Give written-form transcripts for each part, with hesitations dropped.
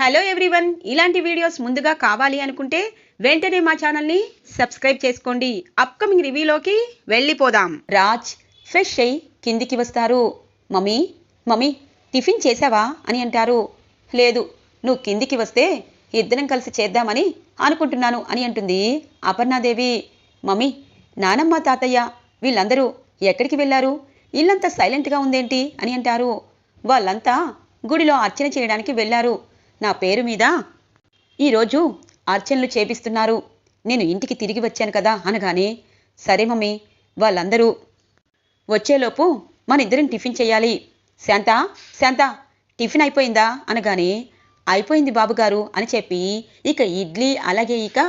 Hello everyone, ఇలాంటి videos ముందుగా కావాలి అనుకుంటే వెంటనే మా ఛానల్ని సబ్స్క్రైబ్ చేసుకోండి. అప్కమింగ్ రివ్యూలోకి వెళ్ళిపోదాం. రాజ్ ఫ్రెష్ అయ్యి కిందికి వస్తారు. మమ్మీ మమ్మీ టిఫిన్ చేసావా అని అంటారు. లేదు, నువ్వు కిందికి వస్తే ఇద్దరం కలిసి చేద్దామని అనుకుంటున్నాను అని అంటుంది అపర్ణాదేవి. మమ్మీ, నానమ్మ తాతయ్య వీళ్ళందరూ ఎక్కడికి వెళ్ళారు? ఇల్లంతా సైలెంట్గా ఉందేంటి అని అంటారు. వాళ్ళంతా గుడిలో అర్చన చేయడానికి వెళ్ళారు. నా పేరు మీద ఈరోజు అర్చనలు చేపిస్తున్నారు. నేను ఇంటికి తిరిగి వచ్చాను కదా అనగానే, సరే మమ్మీ, వాళ్ళందరూ వచ్చేలోపు మన ఇద్దరం టిఫిన్ చేయాలి. శాంత శాంత టిఫిన్ అయిపోయిందా అనగానే, అయిపోయింది బాబుగారు అని చెప్పి ఇక ఇడ్లీ అలాగే ఇక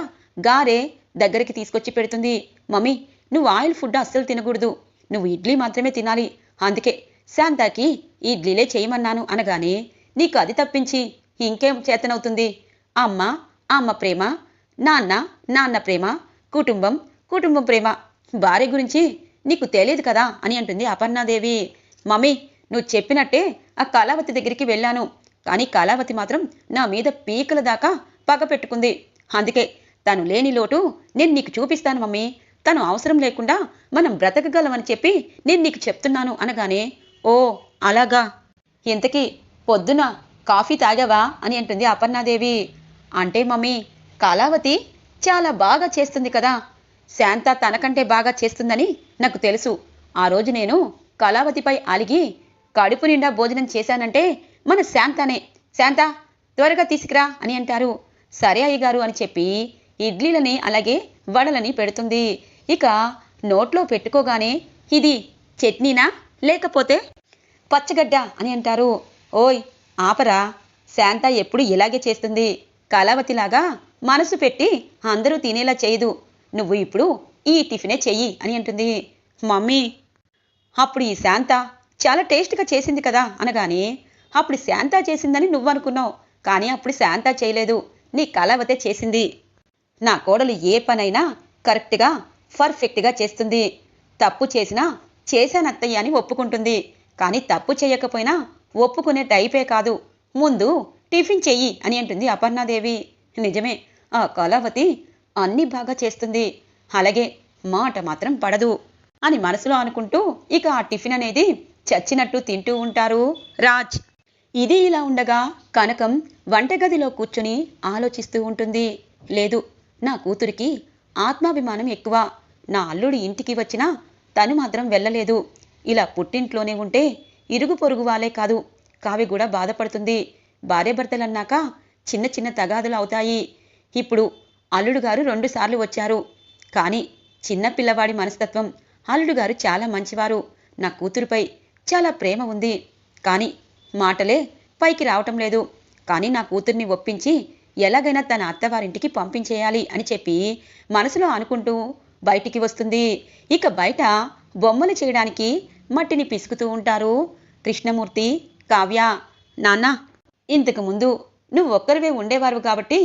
గారె దగ్గరికి తీసుకొచ్చి పెడుతుంది. మమ్మీ, నువ్వు ఆయిల్ ఫుడ్ అస్సలు తినకూడదు, నువ్వు ఇడ్లీ మాత్రమే తినాలి, అందుకే శాంతకి ఇడ్లీలే చేయమన్నాను అనగానే, నీకు అది తప్పించి ఇంకేం చేతనవుతుంది? అమ్మ ప్రేమ, నాన్న ప్రేమ, కుటుంబం ప్రేమ, భార్య గురించి నీకు తెలియదు కదా అని అంటుంది అపర్ణాదేవి. మమ్మీ, నువ్వు చెప్పినట్టే ఆ కళావతి దగ్గరికి వెళ్ళాను, కానీ కళావతి మాత్రం నా మీద పీకల దాకా పగ పెట్టుకుంది. అందుకే తను లేని లోటు నేను నీకు చూపిస్తాను మమ్మీ, తను అవసరం లేకుండా మనం బ్రతకగలమని చెప్పి నేను నీకు చెప్తున్నాను అనగానే, ఓ అలాగా, ఇంతకీ పొద్దున కాఫీ తాగావా అని అంటుంది అపర్ణాదేవి. అంటే మమ్మీ, కళావతి చాలా బాగా చేస్తుంది కదా, శాంత తనకంటే బాగా చేస్తుందని నాకు తెలుసు. ఆ రోజు నేను కళావతిపై అలిగి కడుపు నిండా భోజనం చేశానంటే మన శాంతనే. శాంత త్వరగా తీసుకురా అని అంటారు. సరే అయ్యగారు అని చెప్పి ఇడ్లీలని అలాగే వడలని పెడుతుంది. ఇక నోట్లో పెట్టుకోగానే, ఇది చట్నీనా లేకపోతే పచ్చగడ్డ అని అంటారు. ఓయ్ ఆపరా, శాంత ఎప్పుడు ఇలాగే చేస్తుంది, కళావతిలాగా మనసు పెట్టి అందరూ తినేలా చేయదు, నువ్వు ఇప్పుడు ఈ టిఫినే చెయ్యి అని అంటుంది. మమ్మీ, అప్పుడు ఈ శాంత చాలా టేస్ట్గా చేసింది కదా అనగానే, అప్పుడు శాంత చేసిందని నువ్వు అనుకున్నావు, కానీ అప్పుడు శాంత చేయలేదు, నీ కళావతే చేసింది. నా కోడలు ఏ పనైనా కరెక్ట్గా పర్ఫెక్ట్గా చేస్తుంది. తప్పు చేసినా చేశానత్తయ్య అని ఒప్పుకుంటుంది, కానీ తప్పు చేయకపోయినా ఒప్పుకునే టైపే కాదు, ముందు టిఫిన్ చెయ్యి అని అంటుంది అపర్ణాదేవి. నిజమే, ఆ కళావతి అన్నీ బాగా చేస్తుంది, అలాగే మాట మాత్రం పడదు అని మనసులో అనుకుంటూ ఇక ఆ టిఫిన్ అనేది చచ్చినట్టు తింటూ ఉంటారు రాజ్. ఇది ఇలా ఉండగా కనకం వంటగదిలో కూర్చుని ఆలోచిస్తూ ఉంటుంది. లేదు, నా కూతురికి ఆత్మాభిమానం ఎక్కువ, నా అల్లుడి ఇంటికి వచ్చినా తను మాత్రం వెళ్ళలేదు, ఇలా పుట్టింట్లోనే ఉంటే ఇరుగు పొరుగు వాళ్ళే కాదు కావి కూడా బాధపడుతుంది. భార్యాభర్తలన్నాక చిన్న చిన్న తగాదులు అవుతాయి. ఇప్పుడు అల్లుడు గారు 2 సార్లు వచ్చారు, కానీ చిన్న పిల్లవాడి మనస్తత్వం. అల్లుడు గారు చాలా మంచివారు, నా కూతురుపై చాలా ప్రేమ ఉంది, కానీ మాటలే పైకి రావటం లేదు. కానీ నా కూతుర్ని ఒప్పించి ఎలాగైనా తన అత్తవారింటికి పంపించేయాలి అని చెప్పి మనసులో అనుకుంటూ బయటికి వస్తుంది. ఇక బయట బొమ్మలు చేయడానికి మట్టిని పిసుకుతూ ఉంటారు కృష్ణమూర్తి, కావ్య. నాన్న, ఇంతకు ముందు నువ్వు ఒక్కరివే ఉండేవారు కాబట్టి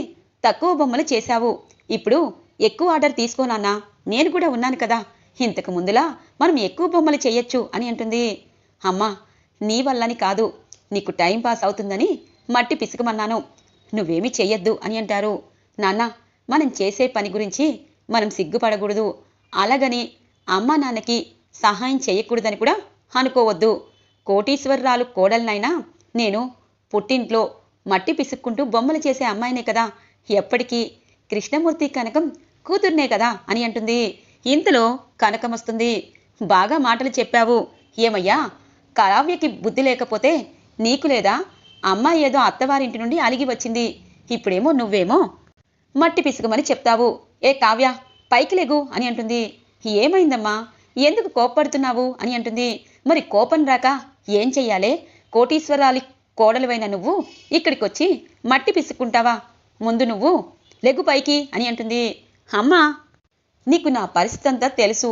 తక్కువ బొమ్మలు చేశావు, ఇప్పుడు ఎక్కువ ఆర్డర్ తీసుకో నాన్న, నేను కూడా ఉన్నాను కదా, ఇంతకు ముందులా మనం ఎక్కువ బొమ్మలు చేయొచ్చు అని అంటుంది. అమ్మా, నీ వల్లని కాదు, నీకు టైం పాస్ అవుతుందని మట్టి పిసుకమన్నాను, నువ్వేమీ చెయ్యొద్దు అని అంటారు. నాన్న, మనం చేసే పని గురించి మనం సిగ్గుపడకూడదు, అలాగని అమ్మా నాన్నకి సహాయం చేయకూడదని కూడా అనుకోవద్దు. కోటీశ్వరరాలు కోడలనైనా నేను పుట్టింట్లో మట్టి పిసుక్కుంటూ బొమ్మలు చేసే అమ్మాయినే కదా, ఎప్పటికీ కృష్ణమూర్తి కనకం కూతుర్నే కదా అని అంటుంది. ఇంతలో కనకం వస్తుంది. బాగా మాటలు చెప్పావు, ఏమయ్యా కావ్యకి బుద్ధి లేకపోతే నీకు లేదా? అమ్మాయి ఏదో అత్తవారింటి నుండి అలిగి వచ్చింది, ఇప్పుడేమో నువ్వేమో మట్టి పిసుకమని చెప్తావు. ఏ కావ్య, పైకి లేగు అని అంటుంది. ఏమైందమ్మా, ఎందుకు కోప్పడుతున్నావు అని అంటుంది. మరి కోపం రాక ఏం చెయ్యాలే, కోటీశ్వరాలి కోడలువైన నువ్వు ఇక్కడికొచ్చి మట్టి పిసుక్కుంటావా, ముందు నువ్వు లెగ్గు పైకి అని అంటుంది. అమ్మా, నీకు నా పరిస్థితి అంతా తెలుసు,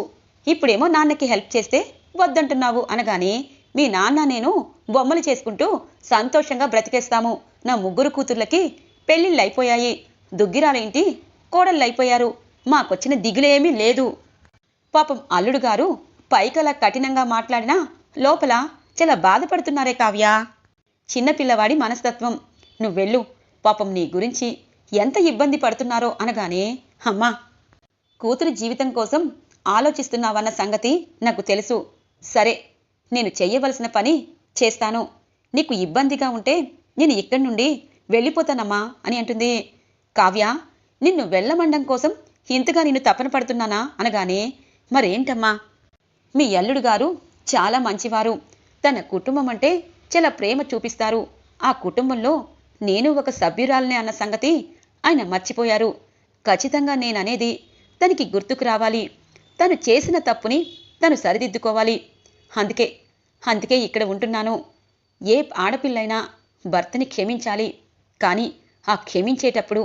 ఇప్పుడేమో నాన్నకి హెల్ప్ చేస్తే వద్దంటున్నావు అనగానే, మీ నాన్న నేను బొమ్మలు చేసుకుంటూ సంతోషంగా బ్రతికేస్తాము, నా 3 కూతుర్లకి పెళ్ళిళ్ళు అయిపోయాయి, దుగ్గిరాల ఇంటి కోడళ్ళు అయిపోయారు, మాకొచ్చిన దిగులేమీ లేదు. పాపం అల్లుడు గారు పైకలా కఠినంగా మాట్లాడినా లోపల చాలా బాధపడుతున్నారే కావ్య, చిన్నపిల్లవాడి మనస్తత్వం, నువ్వెళ్ళు, పాపం నీ గురించి ఎంత ఇబ్బంది పడుతున్నారో అనగానే, అమ్మా, కూతురి జీవితం కోసం ఆలోచిస్తున్నావన్న సంగతి నాకు తెలుసు. సరే, నేను చెయ్యవలసిన పని చేస్తాను. నీకు ఇబ్బందిగా ఉంటే నేను ఇక్కడి నుండి వెళ్ళిపోతానమ్మా అని అంటుంది. కావ్య, నిన్ను వెళ్ళమండం కోసం ఇంతగా నిన్ను తపన పడుతున్నానా అనగానే, మరేంటమ్మా, మీ అల్లుడు గారు చాలా మంచివారు. తన కుటుంబం అంటే చాలా ప్రేమ చూపిస్తారు. ఆ కుటుంబంలో నేను ఒక సభ్యురాలనే అన్న సంగతి ఆయన మర్చిపోయారు. ఖచ్చితంగా నేననేది తనకి గుర్తుకు రావాలి. తను చేసిన తప్పుని తను సరిదిద్దుకోవాలి. అందుకే ఇక్కడ ఉంటున్నాను. ఏ ఆడపిల్లైనా భర్తని క్షమించాలి. కానీ ఆ క్షమించేటప్పుడు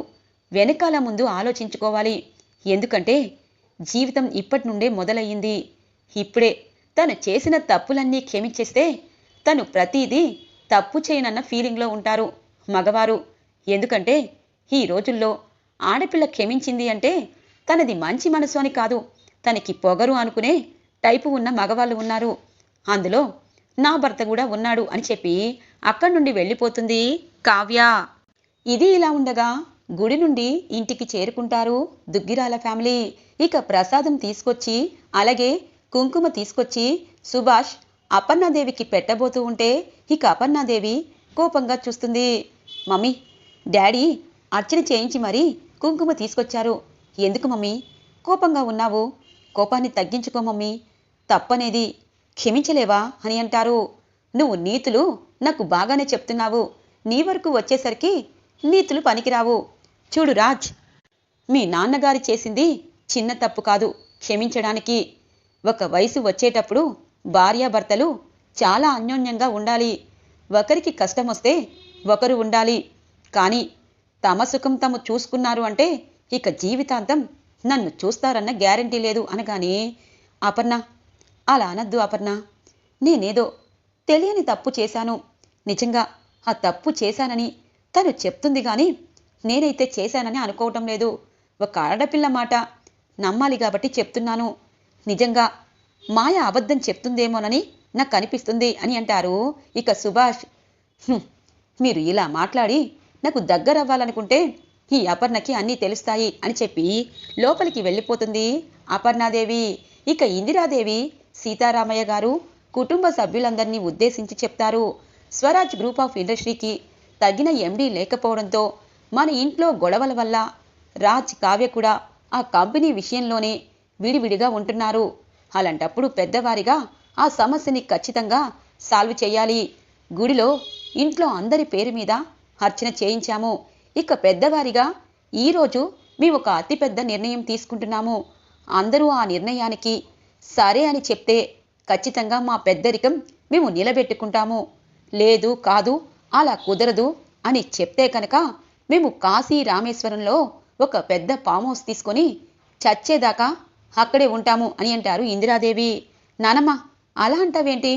వెనకాల ముందు ఆలోచించుకోవాలి. ఎందుకంటే జీవితం ఇప్పటి నుండే మొదలయ్యింది. ఇప్పుడే తను చేసిన తప్పులన్నీ క్షమించేస్తే తను ప్రతిదీ తప్పు చేయనన్న ఫీలింగ్లో ఉంటారు మగవారు. ఎందుకంటే ఈ రోజుల్లో ఆడపిల్ల క్షమించింది అంటే తనది మంచి మనసు అని కాదు, తనకి పొగరు అనుకునే టైపు ఉన్న మగవాళ్ళు ఉన్నారు. అందులో నా భర్త కూడా ఉన్నాడు అని చెప్పి అక్కడి నుండి వెళ్ళిపోతుంది కావ్య. ఇది ఇలా ఉండగా గుడి నుండి ఇంటికి చేరుకుంటారు దుగ్గిరాల ఫ్యామిలీ. ఇక ప్రసాదం తీసుకొచ్చి అలాగే కుంకుమ తీసుకొచ్చి సుభాష్ అపర్ణాదేవికి పెట్టబోతూ ఉంటే ఇక అపర్ణాదేవి కోపంగా చూస్తుంది. మమ్మీ, డాడీ అర్చన చేయించి మరీ కుంకుమ తీసుకొచ్చారు. ఎందుకు మమ్మీ కోపంగా ఉన్నావు? కోపాన్ని తగ్గించుకో మమ్మీ. తప్పనేది క్షమించలేవా అని అంటారు. నువ్వు నీతులు నాకు బాగానే చెప్తున్నావు. నీ వరకు వచ్చేసరికి నీతులు పనికిరావు. చూడు రాజ్, మీ నాన్నగారు చేసింది చిన్న తప్పు కాదు క్షమించడానికి. ఒక వయసు వచ్చేటప్పుడు భార్యాభర్తలు చాలా అన్యోన్యంగా ఉండాలి. ఒకరికి కష్టం వస్తే ఒకరు ఉండాలి. కానీ తమ సుఖం తాము చూసుకున్నారు అంటే ఇక జీవితాంతం నన్ను చూస్తారన్న గ్యారంటీ లేదు అనగానే, అపర్ణ, అలా అనద్దు అపర్ణ. నేనేదో తెలియని తప్పు చేశాను. నిజంగా ఆ తప్పు చేశానని తను చెప్తుంది కానీ నేనైతే చేశానని అనుకోవటం లేదు. ఒక ఆడపిల్ల మాట నమ్మాలి కాబట్టి చెప్తున్నాను. నిజంగా మాయ అబద్ధం చెప్తుందేమోనని నాకు అనిపిస్తుంది అని అంటారు ఇక సుభాష్. మీరు ఇలా మాట్లాడి నాకు దగ్గరవ్వాలనుకుంటే ఈ అపర్ణకి అన్నీ తెలుస్తాయి అని చెప్పి లోపలికి వెళ్ళిపోతుంది అపర్ణాదేవి. ఇక ఇందిరాదేవి సీతారామయ్య గారు కుటుంబ సభ్యులందరినీ ఉద్దేశించి చెప్తారు. స్వరాజ్ గ్రూప్ ఆఫ్ ఇండస్ట్రీకి తగిన ఎండీ లేకపోవడంతో మన ఇంట్లో గొడవల వల్ల రాజ్, కావ్య కూడా ఆ కంపెనీ విషయంలోనే విడివిడిగా ఉంటున్నారు. అలాంటప్పుడు పెద్దవారిగా ఆ సమస్యని ఖచ్చితంగా సాల్వ్ చేయాలి. గుడిలో ఇంట్లో అందరి పేరు మీద అర్చన చేయించాము. ఇక పెద్దవారిగా ఈరోజు మేము ఒక అతిపెద్ద నిర్ణయం తీసుకుంటున్నాము. అందరూ ఆ నిర్ణయానికి సరే అని చెప్తే ఖచ్చితంగా మా పెద్దరికం మేము నిలబెట్టుకుంటాము. లేదు, కాదు, అలా కుదరదు అని చెప్తే కనుక మేము కాశీ రామేశ్వరంలో ఒక పెద్ద ఫామ్ హౌస్ తీసుకొని చచ్చేదాకా అక్కడే ఉంటాము అని అంటారు ఇందిరాదేవి. నానమ్మ, అలా అంటావేంటి?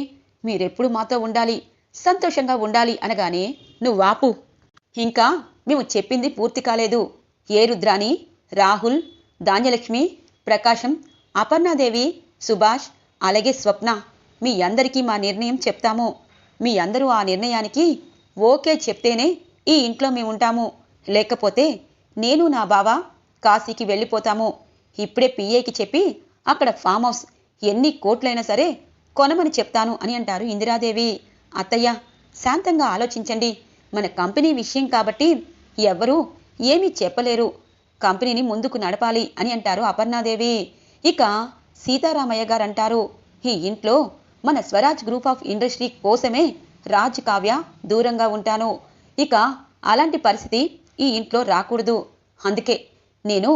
మీరెప్పుడు మాతో ఉండాలి, సంతోషంగా ఉండాలి అనగానే, నువ్వాపు, ఇంకా మేము చెప్పింది పూర్తి కాలేదు. ఏ రుద్రాని, రాహుల్, ధాన్యలక్ష్మి, ప్రకాశం, అపర్ణాదేవి, సుభాష్ అలాగే స్వప్న, మీ అందరికీ మా నిర్ణయం చెప్తాము. మీ అందరూ ఆ నిర్ణయానికి ఓకే చెప్తేనే ఈ ఇంట్లో మేము ఉంటాము. లేకపోతే నేను నా బావ కాశీకి వెళ్ళిపోతాము. ఇప్పుడే పిఏకి చెప్పి అక్కడ ఫామ్ హౌస్ ఎన్ని కోట్లైనా సరే కొనమని చెప్తాను అని అంటారు ఇందిరాదేవి. అత్తయ్య, శాంతంగా ఆలోచించండి. మన కంపెనీ విషయం కాబట్టి ఎవ్వరూ ఏమీ చెప్పలేరు. కంపెనీని ముందుకు నడపాలి అని అంటారు అపర్ణాదేవి. ఇక సీతారామయ్య గారు అంటారు, ఈ ఇంట్లో మన స్వరాజ్ గ్రూప్ ఆఫ్ ఇండస్ట్రీ కోసమే రాజ్, కావ్య దూరంగా ఉంటాను. ఇక అలాంటి పరిస్థితి ఈ ఇంట్లో రాకూడదు. అందుకే నేను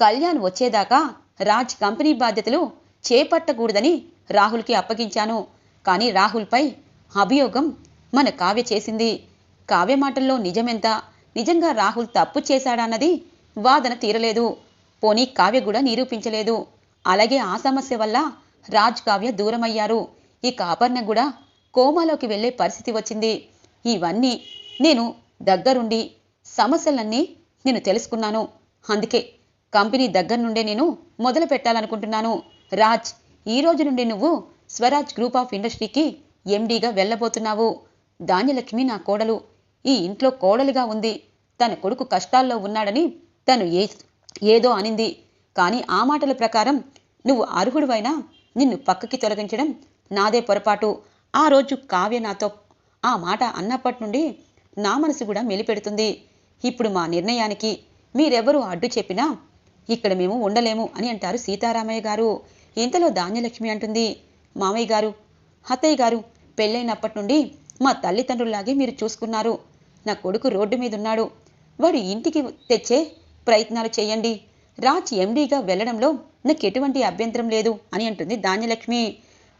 కళ్యాణ్ వచ్చేదాకా రాజ్ కంపెనీ బాధ్యతలు చేపట్టకూడదని రాహుల్కి అప్పగించాను. కానీ రాహుల్పై అభియోగం మన కావ్య చేసింది. కావ్య మాటల్లో నిజమెంత, నిజంగా రాహుల్ తప్పు చేశాడన్నది వాదన తీరలేదు. పోనీ కావ్య కూడా నిరూపించలేదు. అలాగే ఆ సమస్య వల్ల రాజ్, కావ్య దూరమయ్యారు. ఇక అపర్ణ కూడా కోమాలోకి వెళ్లే పరిస్థితి వచ్చింది. ఇవన్నీ నేను దగ్గరుండి సమస్యలన్నీ నేను తెలుసుకున్నాను. అందుకే కంపెనీ దగ్గర నుండే నేను మొదలు పెట్టాలనుకుంటున్నాను. రాజ్, ఈ రోజు నుండి నువ్వు స్వరాజ్ గ్రూప్ ఆఫ్ ఇండస్ట్రీకి ఎండీగా వెళ్ళబోతున్నావు. ధాన్యలక్ష్మి నా కోడలు, ఈ ఇంట్లో కోడలుగా ఉంది. తన కొడుకు కష్టాల్లో ఉన్నాడని తను ఏదో అనింది. కానీ ఆ మాటల ప్రకారం నువ్వు అర్హుడివైనా నిన్ను పక్కకి తొలగించడం నాదే పొరపాటు. ఆ రోజు కావ్య నాతో ఆ మాట అన్నప్పటి నుండి నా మనసు కూడా మెలిపెడుతుంది. ఇప్పుడు మా నిర్ణయానికి మీరెవరూ అడ్డు చెప్పినా ఇక్కడ మేము ఉండలేము అని అంటారు సీతారామయ్య గారు. ఇంతలో ధాన్యలక్ష్మి అంటుంది, మామయ్య గారు, అత్తయ్య గారు, పెళ్ళైనప్పటి నుండి మా తల్లిదండ్రుల్లాగే మీరు చూసుకున్నారు. నా కొడుకు రోడ్డు మీద ఉన్నాడు. వాడు ఇంటికి తెచ్చే ప్రయత్నాలు చేయండి. రాజ్ ఎండీగా వెళ్లడంలో నాకు ఎటువంటి అభ్యంతరం లేదు అని అంటుంది ధాన్యలక్ష్మి.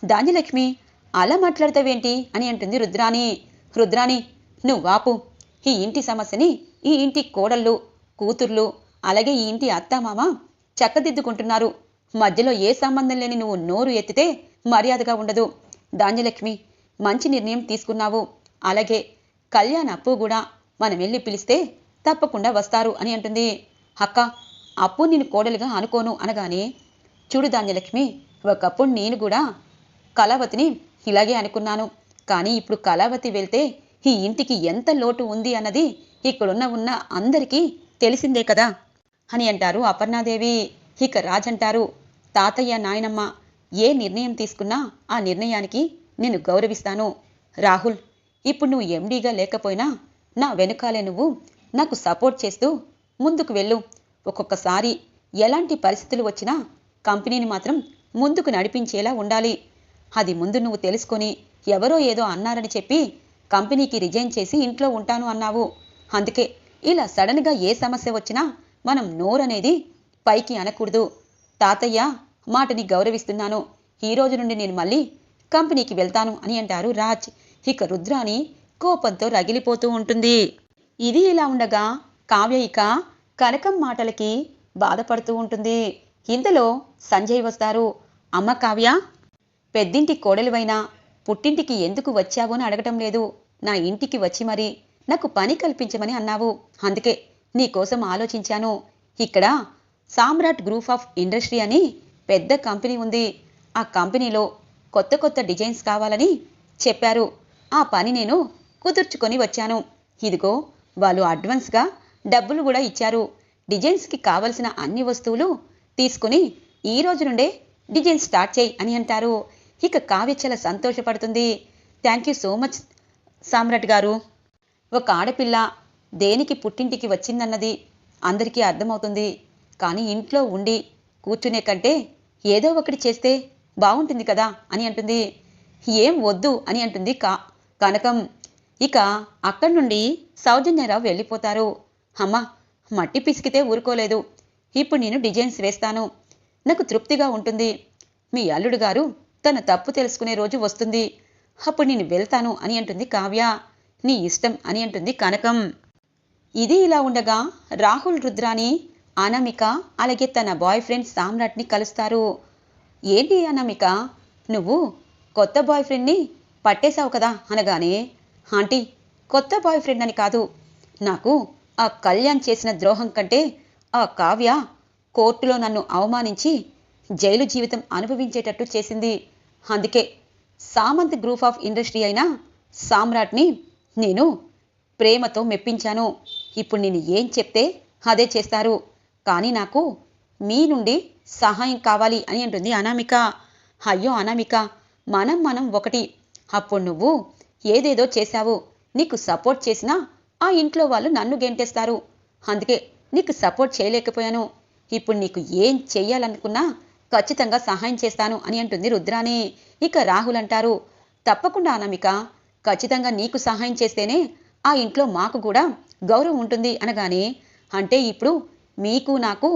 ధాన్యలక్ష్మి, అలా మాట్లాడతావేంటి అని అంటుంది రుద్రాణి. రుద్రాణి, నువ్వు వాపు. ఈ ఇంటి సమస్యని ఈ ఇంటి కోడళ్ళు, కూతుర్లు, అలాగే ఈ ఇంటి అత్తామామ చక్కదిద్దుకుంటున్నారు. మధ్యలో ఏ సంబంధం లేని నువ్వు నోరు ఎత్తితే మర్యాదగా ఉండదు. ధాన్యలక్ష్మి, మంచి నిర్ణయం తీసుకున్నావు. అలాగే కళ్యాణ్ అప్పు కూడా మనం వెళ్ళి పిలిస్తే తప్పకుండా వస్తారు అని అంటుంది. అక్క, అప్పు నేను కోడలుగా అనుకోను అనగానే, చూడు ధాన్యలక్ష్మి, ఒకప్పుడు నేను కూడా కళావతిని ఇలాగే అనుకున్నాను. కానీ ఇప్పుడు కళావతి వెళ్తే ఈ ఇంటికి ఎంత లోటు ఉంది అన్నది ఇక్కడున్న అందరికీ తెలిసిందే కదా అని అంటారు అపర్ణాదేవి. ఇక రాజంటారు, తాతయ్య, నాయనమ్మ ఏ నిర్ణయం తీసుకున్నా ఆ నిర్ణయానికి నేను గౌరవిస్తాను. రాహుల్, ఇప్పుడు నువ్వు ఎండీగా లేకపోయినా నా వెనుకాలే నువ్వు నాకు సపోర్ట్ చేస్తూ ముందుకు వెళ్ళు. ఒక్కొక్కసారి ఎలాంటి పరిస్థితులు వచ్చినా కంపెనీని మాత్రం ముందుకు నడిపించేలా ఉండాలి. అది ముందు నువ్వు తెలుసుకొని ఎవరో ఏదో అన్నారని చెప్పి కంపెనీకి రిజైన్ చేసి ఇంట్లో ఉంటాను అన్నావు. అందుకే ఇలా సడన్గా ఏ సమస్య వచ్చినా మనం నోరనేది పైకి అనకూడదు. తాతయ్య మాటని గౌరవిస్తున్నాను. ఈ రోజు నుండి నేను మళ్ళీ కంపెనీకి వెళ్తాను అని అంటారు రాజ్. ఇక రుద్రాణి కోపంతో రగిలిపోతూ ఉంటుంది. ఇది ఇలా ఉండగా కావ్య ఇక కనకం మాటలకి బాధపడుతూ ఉంటుంది. ఇంతలో సంజయ్ వస్తారు. అమ్మ కావ్య, పెద్దింటి కోడలివైనా పుట్టింటికి ఎందుకు వచ్చావు అని అడగటం లేదు. నా ఇంటికి వచ్చి మరి నాకు పని కల్పించమని అన్నావు. అందుకే నీకోసం ఆలోచించాను. ఇక్కడ సామ్రాట్ గ్రూప్ ఆఫ్ ఇండస్ట్రీ అని పెద్ద కంపెనీ ఉంది. ఆ కంపెనీలో కొత్త కొత్త డిజైన్స్ కావాలని చెప్పారు. ఆ పని నేను కుదుర్చుకొని వచ్చాను. ఇదిగో వాళ్ళు అడ్వాన్స్గా డబ్బులు కూడా ఇచ్చారు. డిజైన్స్కి కావలసిన అన్ని వస్తువులు తీసుకుని ఈ రోజు నుండే డిజైన్ స్టార్ట్ చేయి అని అంటారు. ఇక కావ్య చాలా సంతోషపడుతుంది. థ్యాంక్ యూ సో మచ్ సామ్రాట్ గారు. ఒక ఆడపిల్ల దేనికి పుట్టింటికి వచ్చిందన్నది అందరికీ అర్థమవుతుంది. కానీ ఇంట్లో ఉండి కూర్చునే కంటే ఏదో ఒకటి చేస్తే బాగుంటుంది కదా అని అంటుంది. ఏం వద్దు అని అంటుంది కనకం. ఇక అక్కడి నుండి సౌజన్యరావు వెళ్ళిపోతారు. అమ్మ, మట్టి పిసికితే ఊరుకోలేదు. ఇప్పుడు నేను డిజైన్స్ వేస్తాను. నాకు తృప్తిగా ఉంటుంది. మీ అల్లుడు గారు తన తప్పు తెలుసుకునే రోజు వస్తుంది. అప్పుడు నేను వెళ్తాను అని అంటుంది కావ్య. నీ ఇష్టం అని అంటుంది కనకం. ఇది ఇలా ఉండగా రాహుల్, రుద్రాని, అనామిక అలాగే తన బాయ్ ఫ్రెండ్ సామ్రాట్ని కలుస్తారు. ఏంటి అనామిక, నువ్వు కొత్త బాయ్ ఫ్రెండ్ని పట్టేశావు కదా అనగానే, ఆంటీ, కొత్త బాయ్ ఫ్రెండ్ అని కాదు. నాకు ఆ కళ్యాణ్ చేసిన ద్రోహం కంటే ఆ కావ్య కోర్టులో నన్ను అవమానించి జైలు జీవితం అనుభవించేటట్టు చేసింది. అందుకే సామంత్ గ్రూప్ ఆఫ్ ఇండస్ట్రీ అయిన సామ్రాట్ని నేను ప్రేమతో మెప్పించాను. ఇప్పుడు నేను ఏం చెప్తే అదే చేస్తారు. కానీ నాకు మీ నుండి సహాయం కావాలి అని అంటుంది అనామిక. అయ్యో అనామిక, మనం ఒకటి. అప్పుడు నువ్వు ఏదేదో చేశావు. నీకు సపోర్ట్ చేసినా ఆ ఇంట్లో వాళ్ళు నన్ను గెంటేస్తారు. అందుకే నీకు సపోర్ట్ చేయలేకపోయాను. ఇప్పుడు నీకు ఏం చెయ్యాలనుకున్నా ఖచ్చితంగా సహాయం చేస్తాను అని అంటుంది రుద్రాని. ఇక రాహుల్ అంటారు, తప్పకుండా అనామిక, ఖచ్చితంగా నీకు సహాయం చేస్తేనే ఆ ఇంట్లో మాకు కూడా గౌరవం ఉంటుంది అనగానే, అంటే ఇప్పుడు మీకు నాకు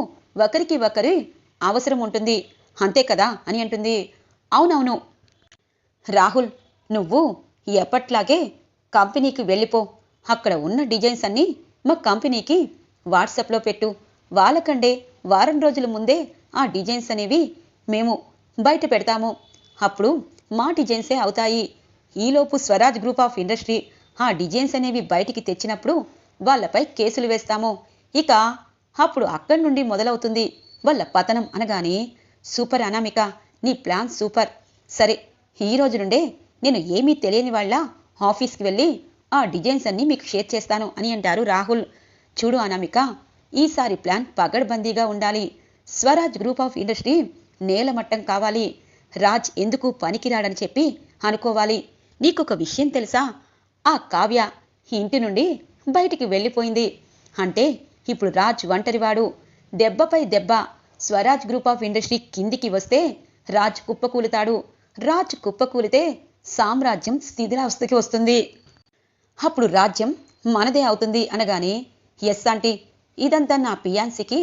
ఒకరికి ఒకరి అవసరం ఉంటుంది అంతే కదా అని అంటుంది. అవునవును రాహుల్, నువ్వు ఎప్పట్లాగే కంపెనీకి వెళ్ళిపో. అక్కడ ఉన్న డిజైన్స్ అన్నీ మా కంపెనీకి వాట్సాప్లో పెట్టు. వాళ్ళకండే వారం రోజుల ముందే ఆ డిజైన్స్ అనేవి మేము బయట పెడతాము. అప్పుడు మా డిజైన్సే అవుతాయి. ఈలోపు స్వరాజ్ గ్రూప్ ఆఫ్ ఇండస్ట్రీ ఆ డిజైన్స్ అనేవి బయటికి తెచ్చినప్పుడు వాళ్ళపై కేసులు వేస్తాము. ఇక అప్పుడు అక్కడి నుండి మొదలవుతుంది వాళ్ళ పతనం అనగానే, సూపర్ అనామిక, నీ ప్లాన్ సూపర్. సరే, ఈ రోజు నుండే నేను ఏమీ తెలియని వాళ్ళ ఆఫీస్కి వెళ్ళి ఆ డిజైన్స్ అన్నీ మీకు షేర్ చేస్తాను అని అంటారు రాహుల్. చూడు అనామిక, ఈసారి ప్లాన్ పగడ్బందీగా ఉండాలి. స్వరాజ్ గ్రూప్ ఆఫ్ ఇండస్ట్రీ నేలమట్టం కావాలి. రాజ్ ఎందుకు పనికిరాడని చెప్పి అనుకోవాలి. నీకొక విషయం తెలుసా? ఆ కావ్య ఇంటి నుండి బయటికి వెళ్ళిపోయింది. అంటే ఇప్పుడు రాజ్ ఒంటరివాడు. దెబ్బపై దెబ్బ స్వరాజ్ గ్రూప్ ఆఫ్ ఇండస్ట్రీ కిందికి వస్తే రాజ్ కుప్పకూలుతాడు. రాజ్ కుప్పకూలితే సామ్రాజ్యం స్థితిలావస్థకి వస్తుంది. అప్పుడు రాజ్యం మనదే అవుతుంది అనగానే, ఎస్ ఆంటీ, ఇదంతా నా పియాన్సీకి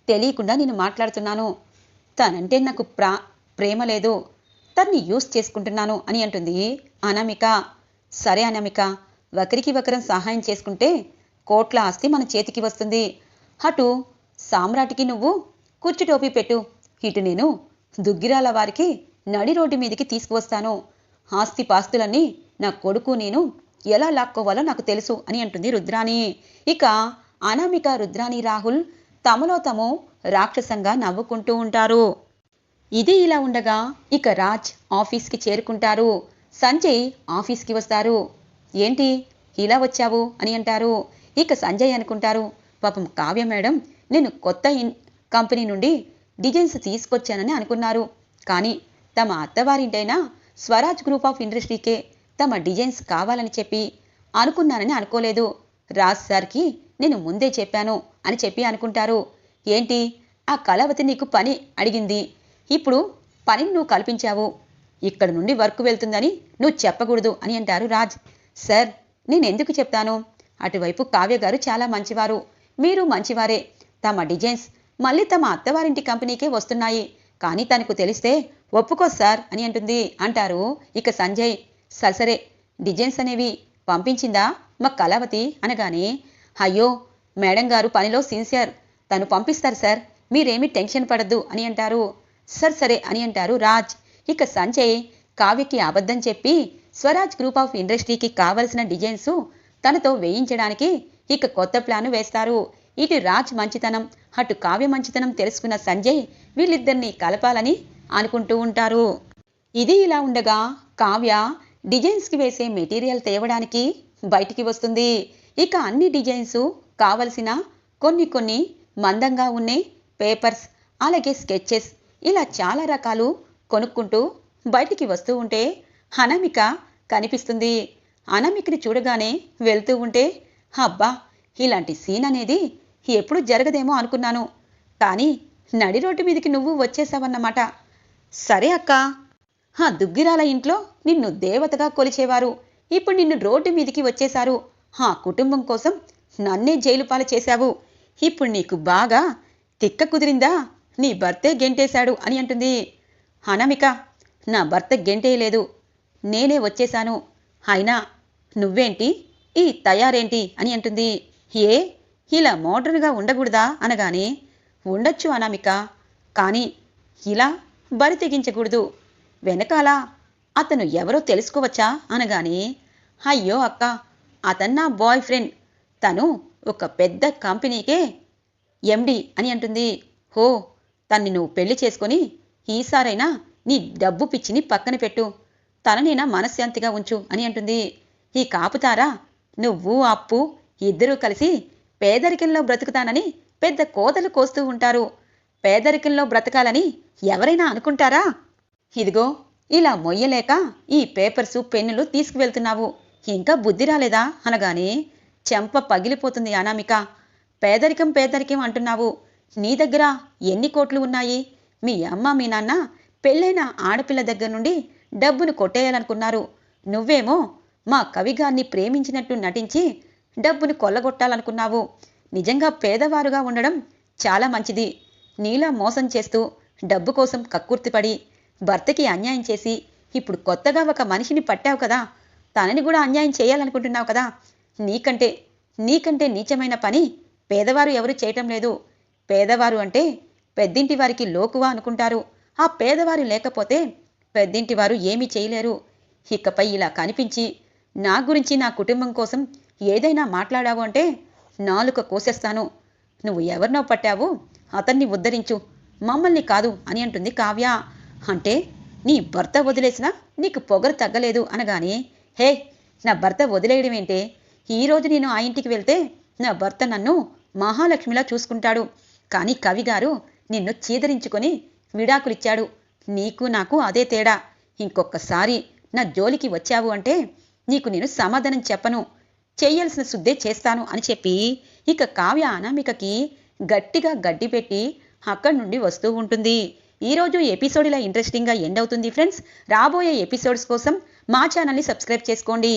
తెలియకుండా నేను మాట్లాడుతున్నాను. తనంటే నాకు ప్రేమ లేదు, తన్ని యూస్ చేసుకుంటున్నాను అని అంటుంది అనామిక. సరే అనామిక, ఒకరికి ఒకరం సహాయం చేసుకుంటే కోట్ల ఆస్తి మన చేతికి వస్తుంది. అటు సామ్రాట్కి నువ్వు కుర్చీటోపీ పెట్టు, ఇటు నేను దుగ్గిరాల వారికి నడి రోడ్డు మీదకి తీసుకువస్తాను. ఆస్తి పాస్తులన్నీ నా కొడుకు నేను ఎలా లాక్కోవాలో నాకు తెలుసు అని అంటుంది రుద్రాణి. ఇక అనామిక, రుద్రాణి, రాహుల్ తమలో తాము రాక్షసంగా నవ్వుకుంటూ ఉంటారు. ఇది ఇలా ఉండగా ఇక రాజ్ ఆఫీస్కి చేరుకుంటారు. సంజయ్ ఆఫీస్కి వస్తారు. ఏంటి ఇలా వచ్చావు అని అంటారు. ఇక సంజయ్ అనుకుంటారు, పాపం కావ్య మేడం నేను కొత్త కంపెనీ నుండి డిజైన్స్ తీసుకొచ్చానని అనుకున్నారు. కానీ తమ అత్తవారింటైనా స్వరాజ్ గ్రూప్ ఆఫ్ ఇండస్ట్రీకే తమ డిజైన్స్ కావాలని చెప్పి అనుకున్నానని అనుకోలేదు. రాజ్ సార్కి నేను ముందే చెప్పాను అని చెప్పి అనుకుంటారు. ఏంటి, ఆ కళావతి నీకు పని అడిగింది, ఇప్పుడు పనిని నువ్వు కల్పించావు, ఇక్కడ నుండి వర్క్ వెళ్తుందని నువ్వు చెప్పకూడదు అని అంటారు రాజ్. సార్, నేను ఎందుకు చెప్తాను? అటువైపు కావ్య గారు చాలా మంచివారు, మీరు మంచివారే. తమ డిజైన్స్ మళ్ళీ తమ అత్తవారింటి కంపెనీకే వస్తున్నాయి. కానీ తనకు తెలిస్తే ఒప్పుకో సార్ అని అంటారు ఇక సంజయ్. సరే, డిజైన్స్ అనేవి పంపించిందా మా కళావతి అనగానే, అయ్యో మేడం గారు పనిలో సిన్సియర్, తను పంపిస్తారు సార్, మీరేమీ టెన్షన్ పడద్దు అని అంటారు. సరే అని అంటారు రాజ్. ఇక సంజయ్ కావ్యకి అబద్ధం చెప్పి స్వరాజ్ గ్రూప్ ఆఫ్ ఇండస్ట్రీకి కావలసిన డిజైన్స్ తనతో వేయించడానికి ఇక కొత్త ప్లాను వేస్తారు. ఇటు రాజ్ మంచితనం, అటు కావ్య మంచితనం తెలుసుకున్న సంజయ్ వీళ్ళిద్దరినీ కలపాలని అనుకుంటూ ఉంటారు. ఇది ఇలా ఉండగా కావ్య డిజైన్స్కి వేసే మెటీరియల్ తేవడానికి బయటికి వస్తుంది. ఇక అన్ని డిజైన్స్ కావలసిన కొన్ని మందంగా ఉండే పేపర్స్, అలాగే స్కెచెస్, ఇలా చాలా రకాలు కొనుక్కుంటూ బయటికి వస్తూ ఉంటే అనామిక కనిపిస్తుంది. అనామికని చూడగానే వెళ్తూ ఉంటే, అబ్బా ఇలాంటి సీన్ అనేది ఎప్పుడు జరగదేమో అనుకున్నాను, కానీ నడి రోడ్డు మీదకి నువ్వు వచ్చేసావన్నమాట. సరే అక్క, ఆ దుగ్గిరాల ఇంట్లో నిన్ను దేవతగా కొలిచేవారు, ఇప్పుడు నిన్ను రోడ్డు మీదికి వచ్చేశారు. ఆ కుటుంబం కోసం నన్నే జైలు పాలు చేశావు. ఇప్పుడు నీకు బాగా తిక్క కుదిరిందా? నీ భర్తే గెంటేశాడు అని అంటుంది. అనామిక, నా భర్త గెంటేయలేదు, నేనే వచ్చేశాను. అయినా నువ్వేంటి, ఈ తయారేంటి అని అంటుంది. ఏ ఇలా మోడర్న్గా ఉండకూడదా అనగానే, ఉండొచ్చు అనామిక, కానీ ఇలా బరి తెగించకూడదు. వెనకాల అతను ఎవరో తెలుసుకోవచ్చా అనగానే, అయ్యో అక్క, అతను నా బాయ్ ఫ్రెండ్, తను ఒక పెద్ద కంపెనీకే ఎండి అని అంటుంది. హో, తన్ని నువ్వు పెళ్లి చేసుకొని ఈసారైనా నీ డబ్బు పిచ్చిని పక్కన పెట్టు, తననైనా మనశ్శాంతిగా ఉంచు అని అంటుంది. ఈ కాపుతారా, నువ్వు అప్పు ఇద్దరూ కలిసి పేదరికంలో బ్రతుకుతానని పెద్ద కోతలు కోస్తూ ఉంటారు. పేదరికంలో బ్రతకాలని ఎవరైనా అనుకుంటారా? ఇదిగో ఇలా మొయ్యలేక ఈ పేపర్సు పెన్నులు తీసుకువెళ్తున్నావు, ఇంకా బుద్ధి రాలేదా అనగానే చెంప పగిలిపోతుంది అనామిక. పేదరికం అంటున్నావు, నీ దగ్గర ఎన్ని కోట్లు ఉన్నాయి? మీ అమ్మ మీ నాన్న పెళ్ళైన ఆడపిల్ల దగ్గర నుండి డబ్బును కొట్టేయాలనుకున్నారు, నువ్వేమో మా కవిగారిని ప్రేమించినట్టు నటించి డబ్బును కొల్లగొట్టాలనుకున్నావు. నిజంగా పేదవారుగా ఉండడం చాలా మంచిది. నీలా మోసం చేస్తూ డబ్బు కోసం కక్కుర్తిపడి భర్తకి అన్యాయం చేసి ఇప్పుడు కొత్తగా ఒక మనిషిని పట్టావు కదా, తనని కూడా అన్యాయం చేయాలనుకుంటున్నావు కదా. నీకంటే నీచమైన పని పేదవారు ఎవరు చేయటం లేదు. పేదవారు అంటే పెద్దింటి వారికి లోకువా అనుకుంటారు. ఆ పేదవారు లేకపోతే పెద్దింటి వారు ఏమీ చేయలేరు. ఇకపై ఇలా కనిపించి నా గురించి, నా కుటుంబం కోసం ఏదైనా మాట్లాడావు అంటే నాలుక కోసేస్తాను. నువ్వు ఎవరినో పట్టావు, అతన్ని ఉద్ధరించు, మమ్మల్ని కాదు అని అంటుంది కావ్య. అంటే నీ భర్త వదిలేసినా నీకు పొగరు తగ్గలేదు అనగానే, హే, నా భర్త వదిలేయడం ఏంటే? ఈరోజు నేను ఆ ఇంటికి వెళ్తే నా భర్త నన్ను మహాలక్ష్మిలా చూసుకుంటాడు. కానీ కవి గారు నిన్ను చీదరించుకొని విడాకులిచ్చాడు. నీకు నాకు అదే తేడా. ఇంకొకసారి నా జోలికి వచ్చావు అంటే నీకు నేను సమాధానం చెప్పను, చెయ్యాల్సిన శుద్ధే చేస్తాను అని చెప్పి ఇక కావ్య అనామికకి గట్టిగా గడ్డి పెట్టి అక్కడి నుండి వస్తూ ఉంటుంది. ఈరోజు ఎపిసోడ్ ఇలా ఇంట్రెస్టింగ్గా ఎండ్ అవుతుంది ఫ్రెండ్స్. రాబోయే ఎపిసోడ్స్ కోసం మా ఛానల్ని సబ్స్క్రైబ్ చేసుకోండి.